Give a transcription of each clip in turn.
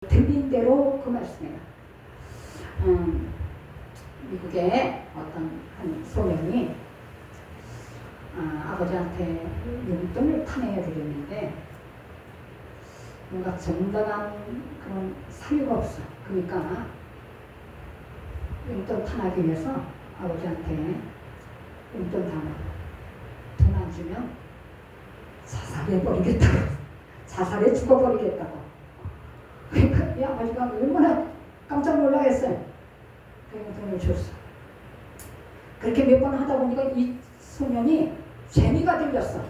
들린 대로 그 말씀이에요. 미국의 어떤 한 소년이 아버지한테 용돈을 타내야 되겠는데 뭔가 정당한 그런 사유가 없어. 그러니까 용돈 타나기 위해서 아버지한테 용돈 타나 돈 안 주면 자살해버리겠다고, 자살해 죽어버리겠다고. 그러니까 이 아버지가 얼마나 깜짝 놀라겠어요. 그래서 돈을 줬어. 그렇게 몇 번 하다 보니까 이 소년이 재미가 들렸어.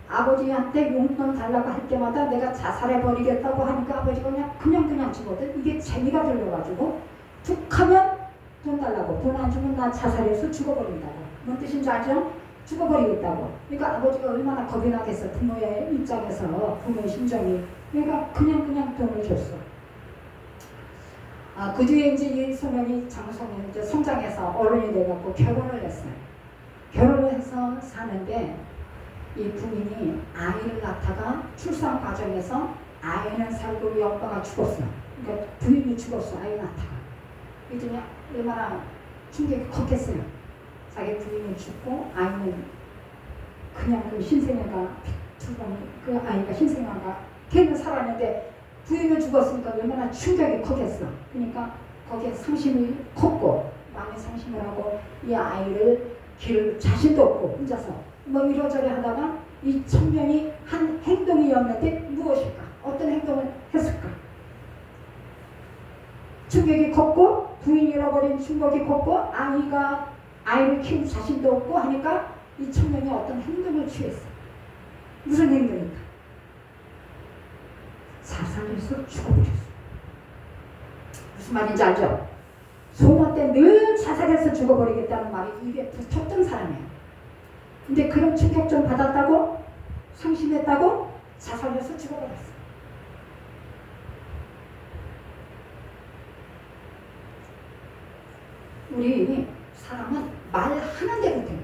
아버지한테 용돈 달라고 할 때마다 내가 자살해버리겠다고 하니까 아버지가 그냥 주거든. 이게 재미가 들려가지고 툭 하면 돈 달라고, 돈 안 주면 나 자살해서 죽어버린다고. 뭔 뜻인지 알죠? 죽어버리겠다고. 그러니까 아버지가 얼마나 겁이 나겠어. 부모의 입장에서, 부모의 심정이. 그러니까 그냥 돈을 줬어. 그 뒤에 이제 이 소년이 장소년 이제 성장해서 어른이 돼갖고 결혼을 했어요. 결혼을 해서 사는데 이 부인이 아이를 낳다가 출산 과정에서 아이는 살고 이 오빠가 죽었어. 그러니까 부인이 죽었어. 아이 낳다가. 그랬더니 얼마나 충격이 컸겠어요. 자기 부인이 죽고 아이는 그냥 그 신생아가 그 아이가 신생아가 걔는 살았는데 부인은 죽었으니까 얼마나 충격이 컸겠어. 그러니까 거기에 상심이 컸고 많이 상심을 하고 이 아이를 기를 자신도 없고 혼자서 뭐 이러저러 하다가 이 청년이 한 행동이었는데 무엇일까? 어떤 행동을 했을까? 충격이 컸고 부인이 잃어버린 충격이 컸고 아이를 키울 자신도 없고 하니까 이 청년이 어떤 행동을 취했어. 무슨 행동일까? 자살해서 죽어버렸어. 무슨 말인지 알죠? 소년 때 늘 자살해서 죽어버리겠다는 말이 입에 붙었던 사람이에요. 근데 그런 충격 좀 받았다고 상심했다고 자살해서 죽어버렸어. 우리 사람은 말하는 대로 되는 거야.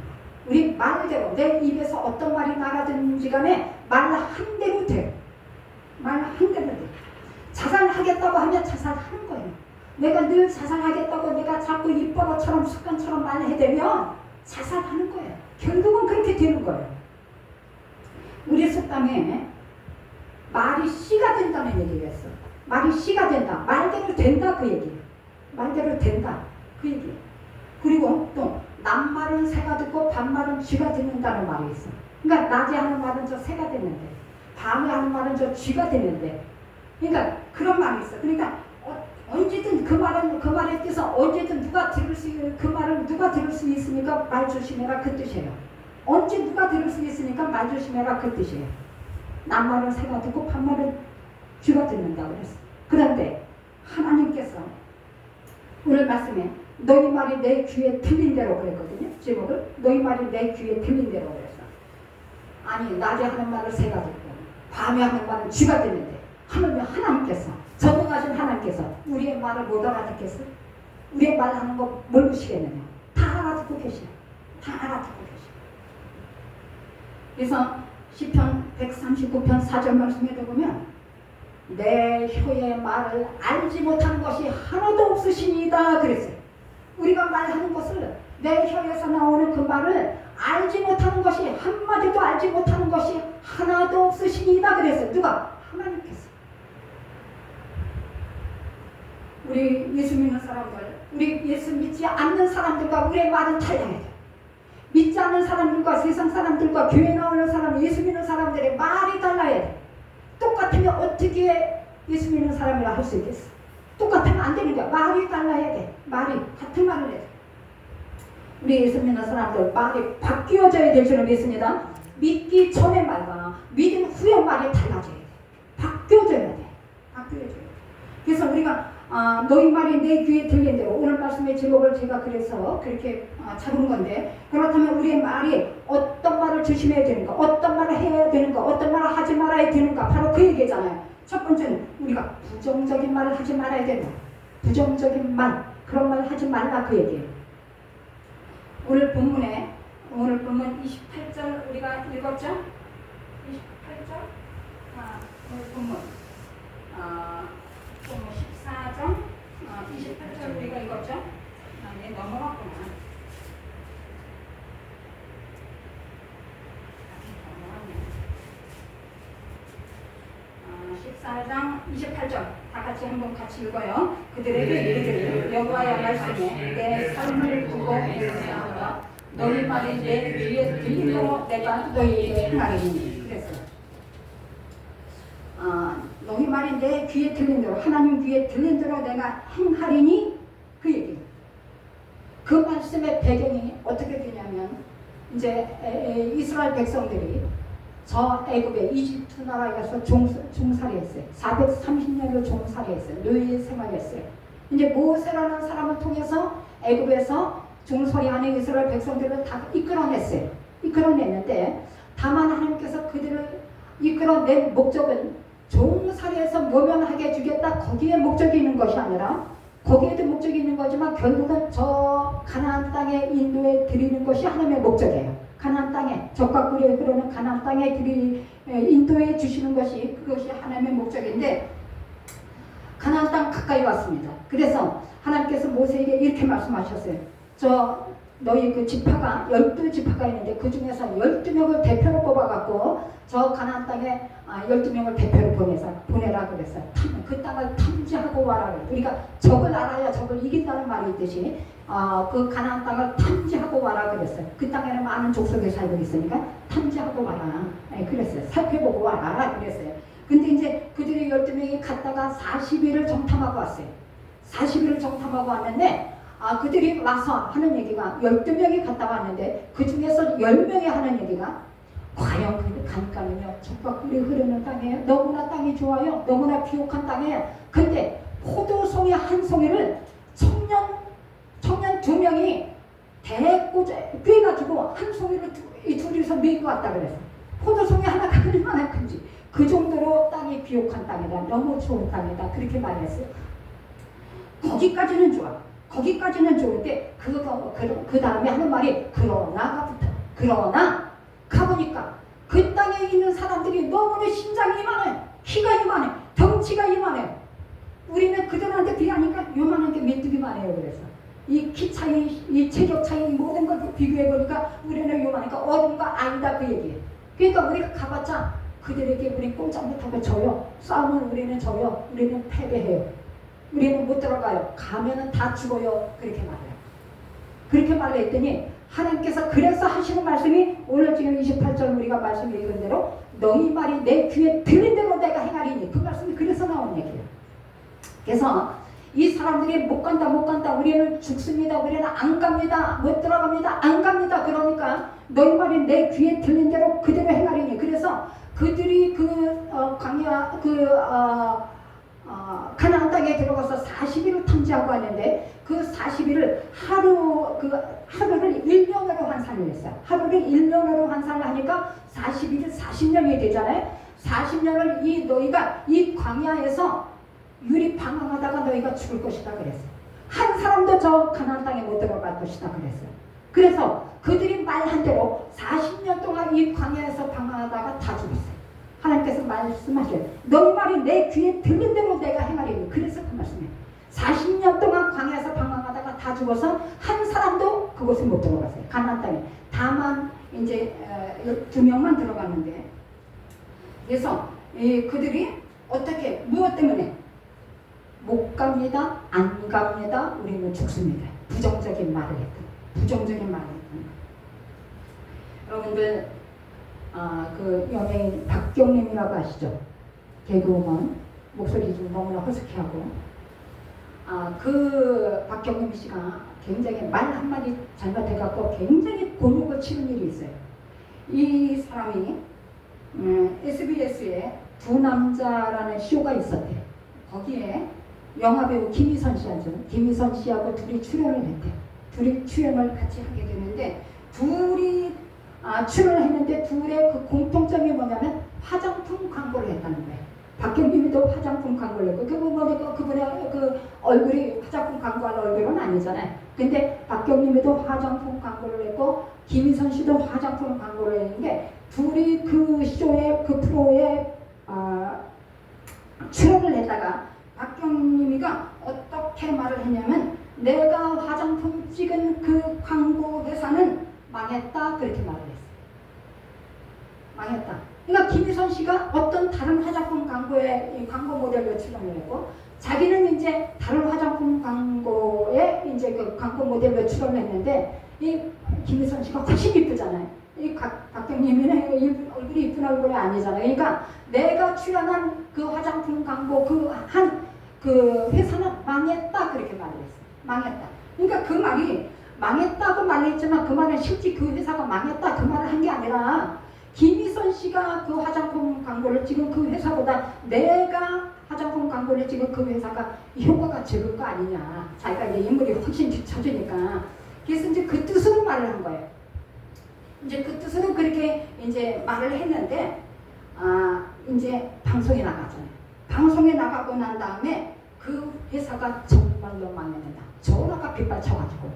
우리 말대로 내 입에서 어떤 말이 나가든지 간에 말한 대로 돼. 말한 대로 돼. 자살하겠다고 하면 자살하는 거예요. 내가 늘 자살하겠다고 내가 자꾸 입버릇처럼 습관처럼 말해대면 자살하는 거예요. 결국은 그렇게 되는 거예요. 우리 속담에 말이 씨가 된다는 얘기를 했어. 말이 씨가 된다. 말대로 된다 그 얘기예요. 말대로 된다 그 얘기예요. 그리고 또 남말은 새가 듣고 밤말은 쥐가 듣는다는 말이 있어. 그러니까 낮에 하는 말은 저 새가 듣는데 밤에 하는 말은 저 쥐가 듣는데 그러니까 그런 말이 있어. 그러니까 언제든 그 말의 뜻은 언제든 그 말을 누가 들을 수 있으니까 말 조심해라 그 뜻이에요. 언제 누가 들을 수 있으니까 말 조심해라 그 뜻이에요. 남말은 새가 듣고 밤말은 쥐가 듣는다고 그랬어. 그런데 하나님께서 오늘 말씀에 너희 말이 내 귀에 들린 대로 그랬거든요. 제목을 너희 말이 내 귀에 들린 대로 그랬어. 아니 낮에 하는 말을 새가 듣고 밤에 하는 말은 쥐가 듣는데 하나님께서 전능하신 하나님께서 우리의 말을 못 알아듣겠어요? 우리의 말하는 거 모르시겠느냐? 다 알아듣고 계셔요. 다 알아듣고 계셔요. 그래서 시편 139편 4절 말씀에도 보면 내 혀의 말을 알지 못한 것이 하나도 없으시니이다 그랬어요. 우리가 말하는 것을 내 혀에서 나오는 그 말을 알지 못하는 것이 한마디도 알지 못하는 것이 하나도 없으시니이다 그랬어요. 누가? 하나님께서. 우리 예수 믿는 사람들, 우리 예수 믿지 않는 사람들과 우리의 말은 달라야 돼. 믿지 않는 사람들과 세상 사람들과 교회 나오는 사람, 예수 믿는 사람들의 말이 달라야 돼. 똑같으면 어떻게 예수 믿는 사람이라 할 수 있겠어? 똑같으면 안 되는 거야. 말이 달라야 돼. 말이 같은 말을 해야 돼. 우리 예수 믿는 사람들 말이 바뀌어져야 될 줄을 믿습니다. 믿기 전의 말과 믿은 후의 말이 달라져야 돼. 바뀌어져야 돼. 바뀌어져야 돼. 그래서 우리가 너희 말이 내 귀에 들린 대로 오늘 말씀의 제목을 제가 그래서 그렇게 잡은 건데 그렇다면 우리의 말이 어떤 말을 조심해야 되는가, 어떤 말을 해야 되는가, 어떤 말을 하지 말아야 되는가 바로 그 얘기잖아요. 첫 번째는 우리가 부정적인 말을 하지 말아야 된다. 부정적인 말, 그런 말을 하지 말라 그 얘기예요. 오늘 본문 28절 우리가 읽었죠? 28절 오늘 본문 28절 우리가 읽었죠? 네, 넘어갔구나. 14장 28절 다 같이 한번 같이 읽어요. 그들에게 이르기를 여호와의 말씀에 내 삶을 두고 의뢰하노라. 너희 말이 내 귀에 들리도록 내가 너희에게 행하리니. 그랬어요. 너희 말이 내 귀에 들린 대로 하나님 귀에 들린 대로 내가 행하리니 그 얘기. 그 말씀의 배경이 어떻게 되냐면 이제 이스라엘 백성들이 저 애굽에 이집트 나라에 가서 종살이했어요. 430년을 종살이했어요. 노예 생활했어요. 이제 모세라는 사람을 통해서 애굽에서 종살이 안에 이스라엘 백성들을 다 이끌어냈어요. 이끌어냈는데 다만 하나님께서 그들을 이끌어낸 목적은 종살이에서 모면하게 해주겠다. 거기에 목적이 있는 것이 아니라 거기에도 목적이 있는 거지만 결국은 저 가나안 땅에 인도해 드리는 것이 하나님의 목적이에요. 가나안 땅에 적과 꿀이 흐르는 가나안 땅에 인도해 주시는 것이 그것이 하나님의 목적인데 가나안 땅 가까이 왔습니다. 그래서 하나님께서 모세에게 이렇게 말씀하셨어요. 너희 그 지파가 12지파가 있는데 그 중에서 12명을 대표로 뽑아갖고 저 가나안 땅에 12명을 대표로 보내라 그랬어요. 그 땅을 탐지하고 와라. 우리가 적을 알아야 적을 이긴다는 말이 있듯이 그 가나안 땅을 탐지하고 와라 그랬어요. 그 땅에는 많은 족속이 살고 있으니까 탐지하고 와라. 그랬어요. 살펴보고 와라 그랬어요. 근데 이제 그들이 12명이 갔다가 40일을 정탐하고 왔어요. 40일을 정탐하고 왔는데 그들이 와서 하는 얘기가 12명이 갔다 왔는데 그 중에서 10명이 하는 얘기가 과연 그 강가는요 적과 꿀이 흐르는 땅이에요. 너무나 땅이 좋아요. 너무나 비옥한 땅이에요. 근데 포도송이 한 송이를 청년 2명이 꿰가지고 한 송이를 둘이서 메고 왔다 그랬어요. 포도송이 하나가 얼마나 큰지 그 정도로 땅이 비옥한 땅이다. 너무 좋은 땅이다. 그렇게 말했어요. 거기까지는 좋아. 거기까지는 좋은데 그 다음에 하는 말이 그러나가 붙어. 그러나 가보니까 그 땅에 있는 사람들이 너무나 신장이 이만해. 키가 이만해. 덩치가 이만해. 우리는 그들한테 비하니까 요만한 게 메뚜기만 해요. 그래서 이 키 차이, 이 체격 차이 모든 걸 비교해보니까 우리는 요만하니까 어른과 아니다 그 얘기예요. 그러니까 우리가 가봤자 그들에게 우리 꼼짝 못하고 져요. 싸움은 우리는 져요. 우리는 패배해요. 우리는 못 들어가요. 가면은 다 죽어요. 그렇게 말해요. 그렇게 말했더니 하나님께서 그래서 하시는 말씀이 오늘 지금 28절 우리가 말씀 읽은 대로 너희 말이 내 귀에 들린 대로 내가 행하리니 그 말씀이 그래서 나온 얘기예요. 그래서 이 사람들이 못 간다 우리는 죽습니다. 우리는 안 갑니다. 못 들어갑니다. 안 갑니다. 그러니까 너희 말이 내 귀에 들린 대로 그대로 행하리니 그래서 그들이 가나안 땅에 들어가서 40일을 탐지하고 왔는데 그 40일을 하루를 1년으로 환산을 했어요. 하루를 1년으로 환산을 하니까 40일이 40년이 되잖아요. 40년을 너희가 이 광야에서 유리 방황하다가 너희가 죽을 것이다 그랬어요. 한 사람도 저 가나안 땅에 못 들어갈 것이다 그랬어요. 그래서 그들이 말한 대로 40년 동안 이 광야에서 방황하다가 다 죽었어요. 하나님께서 말씀하셔요. 너희 말이 내 귀에 들린 대로 내가 행하리니. 그래서 그 말씀이에요. 40년 동안 광야에서 방황하다가 다 죽어서 한 사람도 그곳에 못 들어갔어요. 가나안 땅에. 다만 이제 2명만 들어갔는데 그래서 그들이 어떻게 무엇 때문에 못 갑니다. 안 갑니다. 우리는 죽습니다. 부정적인 말을 했던. 부정적인 말을 했던. 여러분들 그 연예인 박경림이라고 아시죠? 개그우먼 목소리 좀 너무나 허스키하고 그 박경림 씨가 굉장히 말 한마디 잘못해갖고 굉장히 곤욕을 치는 일이 있어요. 이 사람이 SBS에 두 남자라는 쇼가 있었대요. 거기에 영화배우 김희선 씨하고 둘이 출연을 했대요. 둘이 출연을 같이 하게 되는데 둘이 출연을 했는데 둘의 그 공통점이 뭐냐면 화장품 광고를 했다는 거예요. 박경림이도 화장품 광고를 했고 그분의 그 얼굴이 화장품 광고하는 얼굴은 아니잖아요. 근데 박경림이도 화장품 광고를 했고 김희선 씨도 화장품 광고를 했는데 둘이 그 쇼에 그 프로에 출연을 했다가 박경림이가 어떻게 말을 했냐면 내가 화장품 찍은 그 광고 회사는 망했다 그렇게 말을 했어요. 망했다. 그러니까 김희선 씨가 어떤 다른 화장품 광고에 광고 모델로 출연을 했고 자기는 이제 다른 화장품 광고에 이제 그 광고 모델로 출연했는데 이 김희선 씨가 훨씬 이쁘잖아요. 이 박경림이는 얼굴이 이쁜 얼굴이 아니잖아요. 그러니까 내가 출연한 그 화장품 광고 그 회사는 망했다 그렇게 말을 했어요. 망했다. 그러니까 그 말이 망했다고 말했지만 그 말은 실제 그 회사가 망했다 그 말을 한 게 아니라 김희선 씨가 그 화장품 광고를 찍은 그 회사보다 내가 화장품 광고를 찍은 그 회사가 효과가 적을 거 아니냐. 자기가 이제 인물이 훨씬 뒤쳐지니까. 그래서 이제 그 뜻으로 말을 한 거예요. 이제 그 뜻으로 그렇게 이제 말을 했는데, 이제 방송에 나가잖아요. 방송에 나가고 난 다음에 그 회사가 정말로 망했는다. 전화가 빗발쳐가지고.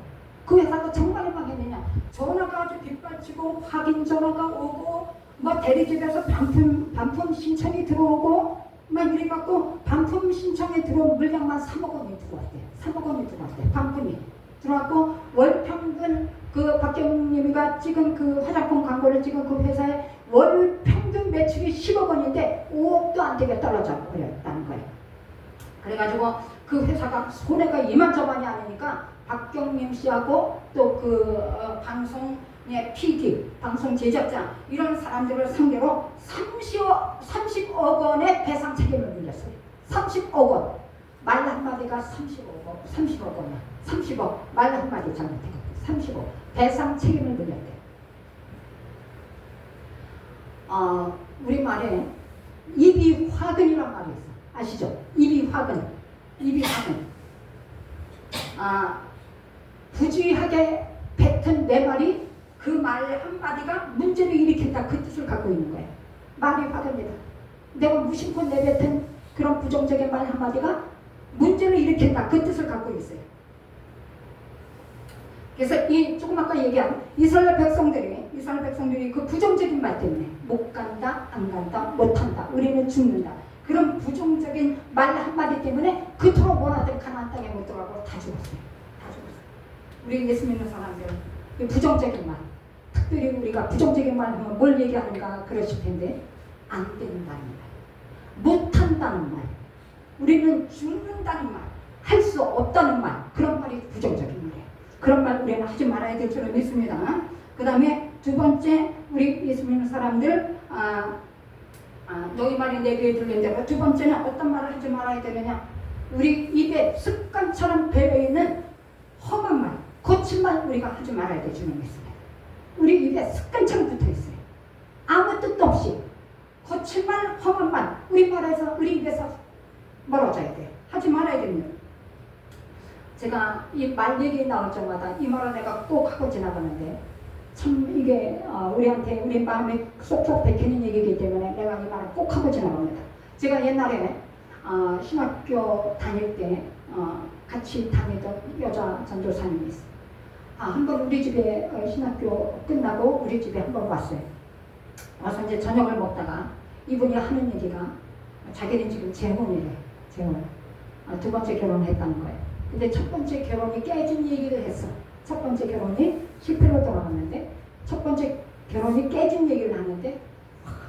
그 회사가 정말로 망했느냐. 전화가 아주 빗발치고 확인 전화가 오고, 뭐 대리집에서 반품 신청이 들어오고, 막 이래갖고 반품 신청에 들어온 물량만 3억 원이 들어왔대요. 3억 원이 들어왔대요. 반품이. 들어왔고 월 평균 그 박경림이가 찍은 그 화장품 광고를 찍은 그 회사의 월 평균 매출이 10억 원인데 5억도 안 되게 떨어져 버렸다는 거예요. 그래가지고 그 회사가 손해가 이만저만이 아니니까 박경림 씨하고 또 그 방송의 PD, 방송 제작자 이런 사람들을 상대로 30억 원의 배상 책임을 물렸어요. 30억 원. 말 한마디가 30억 원이야. 30억. 말 한마디 잘못해갖고 30억. 배상 책임을 물렸대. 우리 말에 입이 화근이란 말이 있어. 아시죠? 입이 화근. 입이 화근. 부주의하게 뱉은 내 말이 그 말 한마디가 문제를 일으킨다. 그 뜻을 갖고 있는 거예요. 말이 화근이다. 내가 무심코 내뱉은 그런 부정적인 말 한마디가 문제를 일으킨다. 그 뜻을 갖고 있어요. 그래서 이 조금 아까 얘기한 이스라엘 백성들이 그 부정적인 말 때문에 못 간다, 안 간다, 못 한다, 우리는 죽는다. 그런 부정적인 말 한마디 때문에 그토록 원하던 가나안 땅에 못 들어가고 다 죽었어요. 다 죽었어요. 우리 예수 믿는 사람들은 이 부정적인 말, 특별히 우리가 부정적인 말 하면 뭘 얘기하는가 그러실 텐데 안 된다는 말, 못 한다는 말, 우리는 죽는다는 말, 할 수 없다는 말, 그런 말이 부정적인 말이에요. 그런 말 우리는 하지 말아야 될 줄은 믿습니다. 그 다음에 두 번째 우리 예수 믿는 사람들 너희 말이 내 귀에 들린 대로 두 번째는 어떤 말을 하지 말아야 되느냐. 우리 입에 습관처럼 배어있는 험한 말, 거친 말 우리가 하지 말아야 될 줄은 믿습니다. 우리 입에 습관처럼 붙어있어요. 아무 뜻도 없이 거친 말, 험한 말 우리 말에서 우리 입에서 멀어져야 돼요. 하지 말아야 됩니다. 제가 이 말 얘기 나올 때마다 이 말을 내가 꼭 하고 지나가는데 참 이게 우리한테 우리 마음에 쏙쏙 박히는 얘기이기 때문에 내가 이 말을 꼭 하고 지나갑니다. 제가 옛날에 신학교 다닐 때 같이 다니던 여자 전도사님이 있어요. 한번 우리 집에 신학교 끝나고 우리 집에 한번 왔어요. 와서 이제 저녁을 먹다가 이분이 하는 얘기가 자기는 지금 재혼이래. 재혼. 두 번째 결혼을 했다는 거예요. 근데 첫 번째 결혼이 깨진 얘기를 했어. 첫 번째 결혼이 실패로 돌아갔는데 첫 번째 결혼이 깨진 얘기를 하는데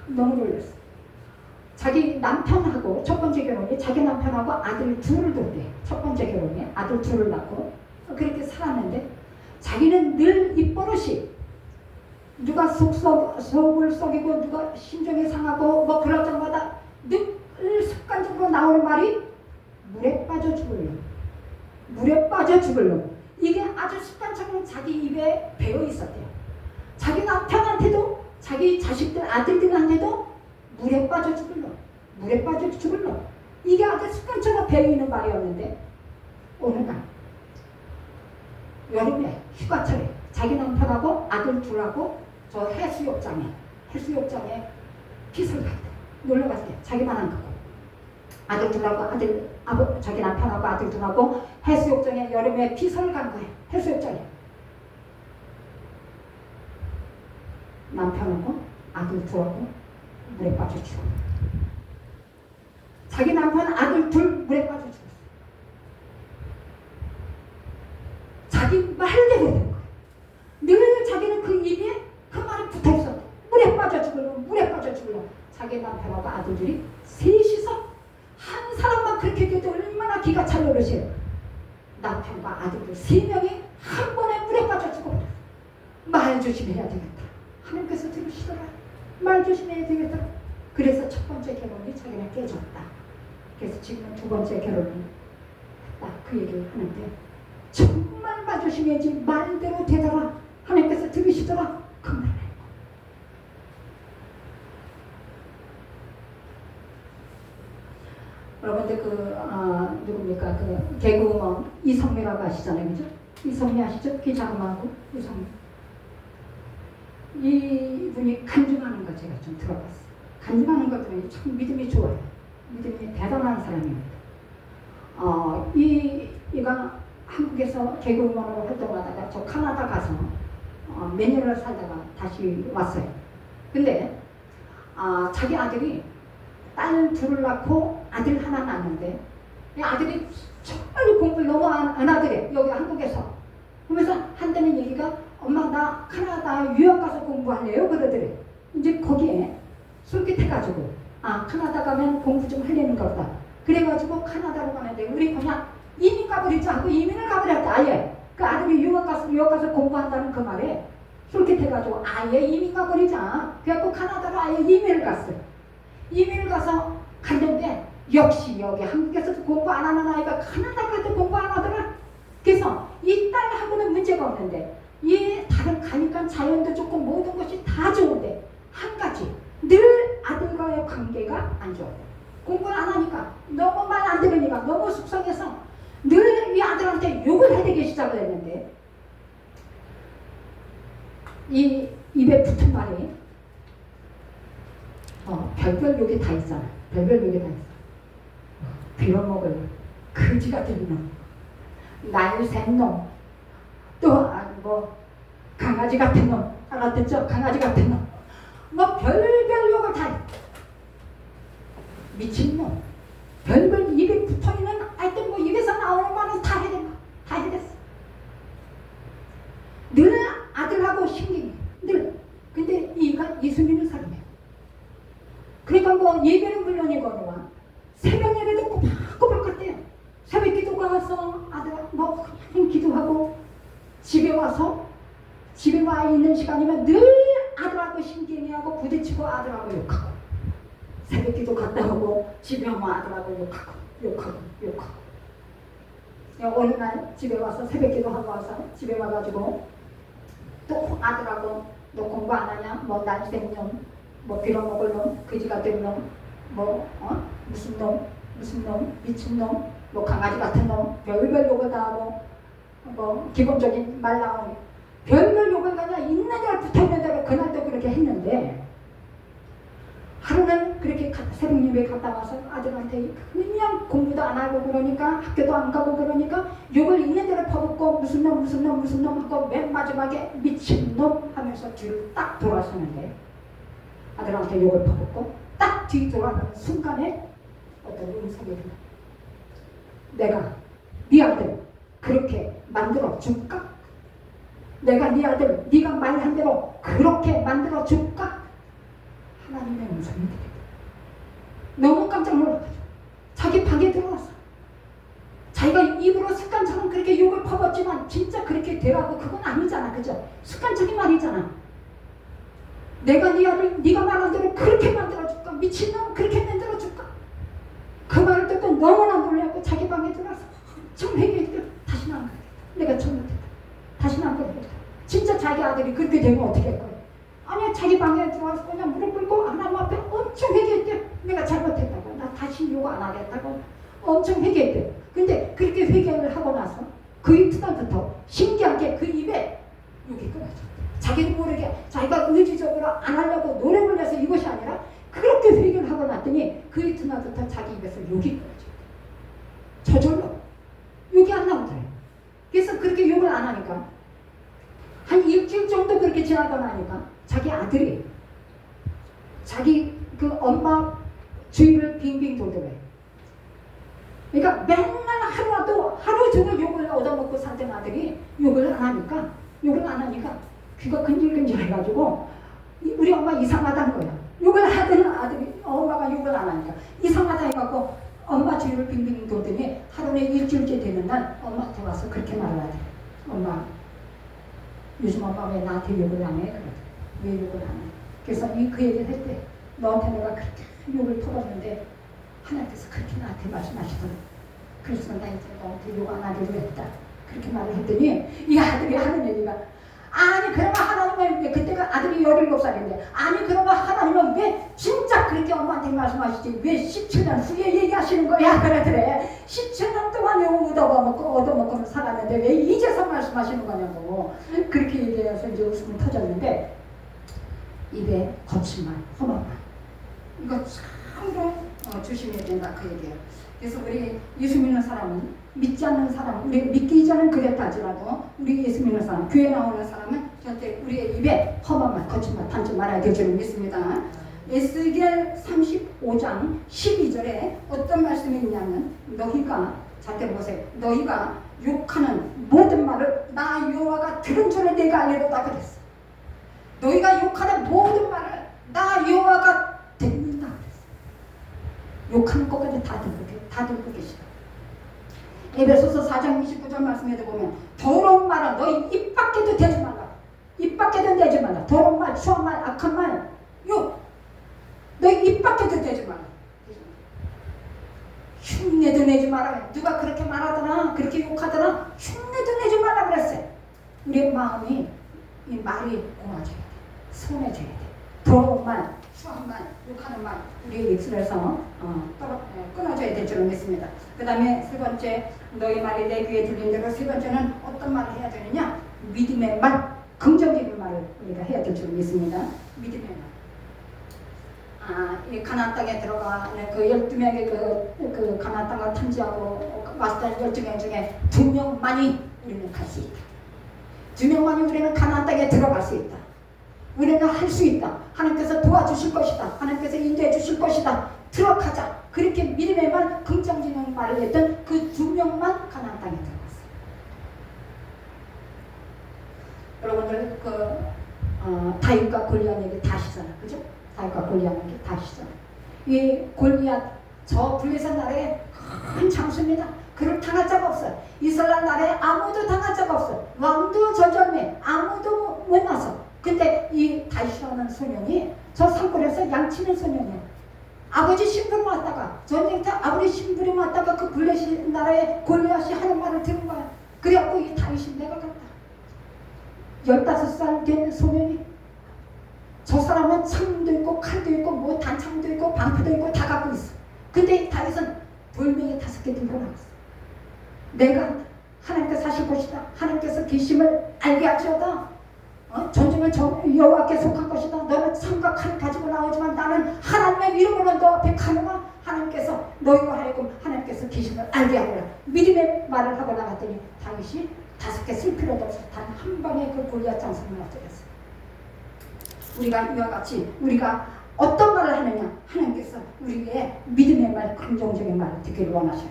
너무 놀랐어. 자기 남편하고 첫 번째 결혼이 자기 남편하고 아들 둘을 뒀대. 첫 번째 결혼이 아들 둘을 낳고 그렇게 살았는데 자기는 늘 입버릇이 누가 속을 속이고 누가 심정이 상하고 뭐 그럴 때마다 늘 습관적으로 나오는 말이 물에 빠져 죽을려. 물에 빠져 죽을려. 이게 아주 습관적으로 자기 입에 배어 있었대요. 자기 남편한테도 자기 자식들 아들들한테도 물에 빠져 죽을려. 물에 빠져 죽을려. 이게 아주 습관처럼 배어 있는 말이었는데 어느 날 여름에 휴가철에 자기 남편하고 아들 둘하고 저 해수욕장에 피서를 갔대. 놀러 갔대. 자기만 안 가고 아들 둘하고 자기 남편하고 아들 둘하고 해수욕장에 여름에 피서를 간 거예요. 해수욕장에 남편하고 아들 둘하고 물에 빠져 죽어. 자기 남편 아들 둘 물에 빠져 죽었어. 자기 말대로 된 거예요. 늘 자기는 그 입에 그 말에 붙어있어. 물에 빠져 죽을러, 물에 빠져 죽을러. 자기 남편하고 아들들이 셋이서 한 사람만 그렇게 돼도 얼마나 기가 찰 노릇이에요. 남편과 아들들 3명이 한 번에 물에 빠져 죽어. 말 조심해야 되겠다. 하나님께서 들으시더라. 말 조심해야 되겠다. 그래서 첫 번째 결혼이 자기는 깨졌다. 그래서 지금은 두 번째 결혼을 딱 그 얘기를 하는데, 정말 말 조심해야지. 말대로 되더라. 하나님께서 들으시더라. 그 말을 해요. 여러분들 누굽니까? 그 개그우먼 이성미라고 아시잖아요. 그죠? 이성미 아시죠? 기자음하고 이성미. 이분이 간증하는 거 제가 좀 들어봤어요. 간증하는 거 들으니 참 믿음이 좋아요. 믿음이 대단한 사람입니다. 이가 한국에서 개그우먼으로 활동하다가 저 카나다 가서 몇 년을 살다가 다시 왔어요. 근데 자기 아들이 딸 둘을 낳고 아들 하나 낳았는데, 이 아들이 정말 공부를 너무 안 하더래. 여기 한국에서. 그러면서 한다는 얘기가, 엄마 나 카나다 유학 가서 공부할래요? 그러더래. 이제 거기에 솔깃해가지고, 카나다 가면 공부 좀 하려는가 보다. 그래가지고 카나다로 가는데, 우리 그냥 이민 가버리자 하고 이민을 가버렸다. 아예 그 아들이 유학 가서 공부한다는 그 말에 솔깃해가지고 아예 이민 가버리자. 그래갖고 카나다로 아예 이민을 갔어요. 이민을 가서 갔는데, 역시 여기 한국에서도 공부 안 하는 아이가 카나다 가도 공부 안 하더라. 그래서 이 딸하고는 문제가 없는데, 이 다른 가니까 자연도 좋고 모든 것이 다 좋은데, 한 가지 늘 아들과의 관계가 안 좋아요. 공부를 안 하니까, 너무 말 안 들으니까 너무 속상해서 늘 이 아들한테 욕을 해대기 시작을 했는데, 이 입에 붙은 말이 별별 욕이 다 있잖아. 별별 욕이 다 있어. 빌어먹을 거지 같은 놈, 날쌘 놈, 또 강아지 같은 놈, 알아듣죠? 강아지 같은 놈, 별별 욕을 다 해. 미친놈, 별별 입에 붙어있는 하여튼 입에서 나오는 말은 다 해댔어. 다 해댔어. 늘 아들하고 신경이 늘. 근데 이가 예수님을 사랑해요. 그러니까 예배는 물론이거니와 새벽 예배도 꼬박꼬박 갔대요. 새벽 기도가 와서 아들아 그냥 기도하고, 집에 와서 집에 와 있는 시간이면 늘 아들하고 신경이하고 부딪히고 아들하고 욕하고, 새벽 기도 갔다 오고 집에 오면 아들하고 욕하고 어느 날 집에 와서 새벽 기도하고 와서 집에 와가지고 또 아들하고 너 공부 안 하냐? 날쌘 놈, 빌어먹을 놈, 거지 같은 놈, 무슨 놈, 미친 놈, 강아지 같은 놈, 별별 욕을 다 하고, 기본적인 말 나오는 별별 욕을 그냥 있는 대로 붙어있는 대로 그날도 그렇게 했는데, 하루는 그렇게 새벽 예배 갔다 와서 아들한테 그냥 공부도 안 하고 그러니까, 학교도 안 가고 그러니까 욕을 있는 대로 퍼붓고 무슨 놈 하고, 맨 마지막에 미친놈 하면서 뒤를 딱 돌아서는데, 아들한테 욕을 퍼붓고 딱 뒤 돌아가는 순간에 어떤 음성이 들려. 내가 네 아들 그렇게 만들어 줄까? 내가 네 아들 네가 말한 대로 그렇게 만들어 줄까? 하나님의 음성이 들려. 너무 깜짝 놀라가지고 자기 방에 들어왔어. 자기가 입으로 습관처럼 그렇게 욕을 퍼붓지만 진짜 그렇게 되라고 그건 아니잖아. 그죠? 습관적인 말이잖아. 내가 네 아들 네가 말한 대로 그렇게 만들어줄까? 미친놈 그렇게 만들어줄까? 그 말을 듣고 너무나 놀라고 자기 방에 들어와서 엄청 회개했대. 다시는 안 그래. 내가 잘못했다. 다시는 안 그러겠다. 진짜 자기 아들이 그렇게 되면 어떻게 할 거야? 아니야, 자기 방에 들어와서 그냥 무릎 꿇고 하나님 앞에 엄청 회개했대. 내가 잘못했다고. 나 다시 욕 안 하겠다고 엄청 회개했대. 근데 그렇게 회개를 하고 나서 그 이튿날부터 신기하게 그 입에 욕이 끊어져. 자기도 모르게 자기가 의지적으로 안 하려고 노력을 해서 이것이 아니라 그렇게 회개를 하고 났더니 그 이튿날부터 자기 입에서 욕이 끊어져. 저절로 욕이 안 나오더래요. 그래서 그렇게 욕을 안 하니까 한 일주일 정도 그렇게 지나고 나니까 자기 아들이 자기 그 엄마 주위를 빙빙 돌더래요. 그러니까 맨날 하루라도 하루 종일 욕을 얻어먹고 살던 아들이 욕을 하니까 욕을 안 하니까 귀가 근질근질해가지고 우리 엄마 이상하다는 거야. 욕을 하던 아들이 엄마가 욕을 안 하니까 이상하다 해갖고 엄마 뒤를 빙빙 돌더니 하루에 일주일째 되는 날 엄마한테 와서 그렇게 말을 하더래. 엄마 요즘 엄마 왜 나한테 욕을 안 해? 그러더래. 왜 욕을 안 해? 그래서 그 얘기를 했대. 너한테 내가 그렇게 욕을 퍼붓는데 하나님께서 그렇게 나한테 말씀하시더래. 그래서 나 이제 너한테 욕 안 하기로 했다. 그렇게 말을 했더니 이 아들이 하는 얘기가 아니 그러면 하나님은 그때가 아들이 17살인데 아니 그러면 하나님은 왜 진짜 그렇게 엄마한테 말씀하시지 왜 17년 후에 얘기하시는 거야 그러더래. 17년 동안 욕 얻어먹고 살았는데 왜 이제서 말씀하시는 거냐고 그렇게 얘기해서 이제 웃음이 터졌는데 입에 거친 말 험한 말 이거 참으로 조심해야 된다 그 얘기예요. 그래서 우리 예수 믿는 사람은 믿지 않는 사람, 우리 믿기 이전은 그랬다 하지라도 우리 예수 믿는 사람, 교회 나오는 사람은 절대 우리의 입에 험한 말, 거친 말 담지 말아야 될 줄을 믿습니다. 에스겔 35장 12절에 어떤 말씀이 있냐면 너희가 잘 들어보세요. 너희가 욕하는 모든 말을 나 여호와가 들은 줄을 내가 알리로다 그랬어. 너희가 욕하는 모든 말을 나 여호와가 듣는다 그랬어. 욕하는 것까지 다 듣고 계시다. 에베소서 4장 29절 말씀에도 보면 더러운 말은 너희 입 밖에도 대지 말라. 입 밖에도 내지 말라. 더러운 말, 추한 말, 악한 말, 욕 너희 입 밖에도 대지 말라. 흉내도 내지 말라. 누가 그렇게 말하더나 그렇게 욕하더나 흉내도 내지 말라 그랬어요. 우리의 마음이 이 말이 공화져야 돼. 선해져야 돼. 더러운 말, 추한 말, 욕하는 말 우리의 입술에서 끊어져야 될 줄을 믿습니다. 그 다음에 세 번째 너희 말이 내 귀에 들린 대로 세 번째는 어떤 말을 해야 되느냐 믿음의 말, 긍정적인 말을 우리가 해야 될 줄을 믿습니다. 믿음의 말. 이 가나안 땅에 들어가는 그 12명의 그 가나안 땅을 탐지하고 왔던 12명 중에 2명만이 우리는 갈 수 있다. 2명만이 우리는 가나안 땅에 들어갈 수 있다. 우리는 할 수 있다. 하나님께서 도와주실 것이다. 하나님께서 인도해 주실 것이다. 들어가자. 그렇게 믿음의 말, 긍정적인 말을 했던 그 2명만 가나안 땅에 들어갔어요. 여러분들 다윗과 골리앗 얘기 다 아시잖아요. 그죠? 다윗과 골리앗 얘기 다 아시잖아요. 이 골리앗 저 블레셋 나라의 큰 장수입니다. 그를 당할 자가 없어요. 이스라엘 나라에 아무도 당할 자가 없어요. 왕도 저절매 아무도 못 나서. 근데 이 다윗이라는 소년이 저 산골에서 양치는 소년이에요. 아버지 심부름 왔다가 전쟁 때 아버지 심부름 왔다가 그 블레셋 나라의 골리앗이 하는 말을 들은 거야. 그래갖고 이 다윗이 내가 갔다. 15살 된 소년이 저 사람은 창도 있고 칼도 있고 뭐 단창도 있고 방패도 있고 다 갖고 있어. 근데 이 다윗은 돌멩이 5개 들고 나왔어. 내가 하나님께서 하실 것이다. 하나님께서 계심을 알게 하시오다. 전쟁은 여호와께 속한 것이다. 너는 창과 칼을 가지고 나오지만 나는 하나님의 이름으로 너 앞에 가노라. 하나님께서 너희와 하여금 하나님께서 계심을 알게 하노라. 믿음의 말을 하고 나갔더니 다윗이 5개 쓸 필요도 없어. 단 한 방에 그 골리앗 장성을 엎드렸어. 우리가 이와 같이 우리가 어떤 말을 하느냐 하나님께서 우리의 믿음의 말, 긍정적인 말을 듣기를 원하셔요.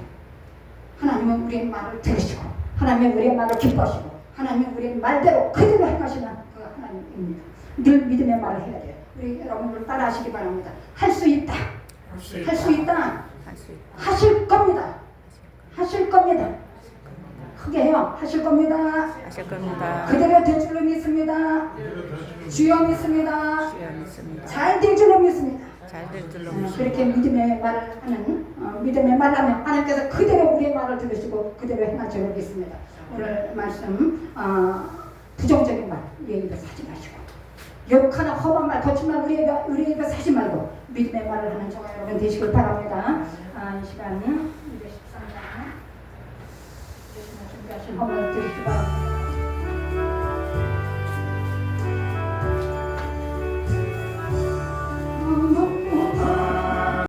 하나님은 우리의 말을 들으시고 하나님은 우리의 말을 기뻐하시고 하나님은 우리의 말대로 그대로 행하시는 그 하나님입니다. 늘 믿음의 말을 해야 돼요. 우리 여러분들 따라 하시기 바랍니다. 할 수 있다. 할 수 있다. 하실 겁니다. 하실 겁니다. 크게 해요. 하실 겁니다. 하실 겁니다. 그대로 될 줄로 믿습니다. 주여 믿습니다. 주여 믿습니다. 잘 될 줄로 믿습니다. 잘 될 줄로 믿습니다. 그렇게 믿음의 말을 하는 믿음의 말을 하면 하나님께서 그대로 우리의 말을 들으시고 그대로 행할 줄로 믿습니다. 오늘 말씀 부정적인 말 우리의 입에서 하지 마시고 욕하나 험한 말 거친 말 우리의 입에서 하지 말고 믿음의 말을 하는 저와 여러분 되시길 바랍니다. 이 시간은 213장 준비하신 허물 드리기 바랍니다.